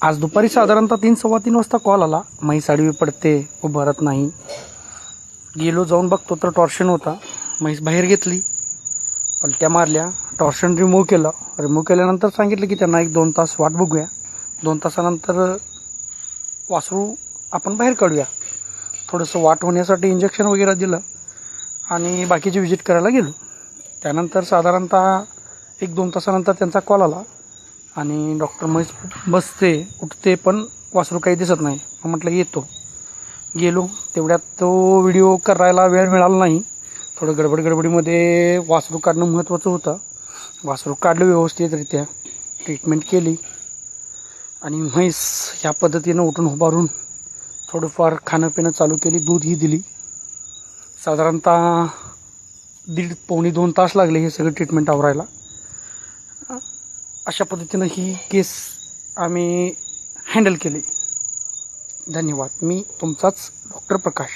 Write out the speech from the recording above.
आज दुपारी साधारणतः 3-3:15 वाजता कॉल आला. म्हैस आडवी पडते, उभारत नाही. गेलो जाऊन बघतो तर टॉर्शन होता. म्हैस बाहेर घेतली, पलट्या मारल्या, टॉर्शन रिमूव्ह केलं. रिमूव्ह केल्यानंतर सांगितलं की त्यांना 1-2 तास वाट बघूया, 2 तासानंतर वासरू आपण बाहेर काढूया. थोडंसं वाट होण्यासाठी इंजेक्शन वगैरे दिलं आणि बाकीची विजिट करायला गेलो. त्यानंतर साधारणतः 1-2 तासानंतर त्यांचा कॉल आला आणि डॉक्टर म्हैस बसते उठते पण वासरू काही दिसत नाही. म्हटलं येतो. गेलो. तेवढ्यात तो व्हिडिओ करायला वेळ मिळाला नाही. थोडं गडबडीमध्ये वासरू काढणं महत्त्वाचं होतं. वासरू काढलं व्यवस्थितरित्या, ट्रीटमेंट केली आणि म्हैस ह्या पद्धतीनं उठून उभारून थोडंफार खाणं पिणं चालू केली. दूधही दिली. साधारणतः 1.5-2 तास लागले हे सगळं ट्रीटमेंट आवरायला. अशा पद्धतीनं ही केस आम्ही हँडल केली. धन्यवाद. मी तुमचाच डॉक्टर प्रकाश.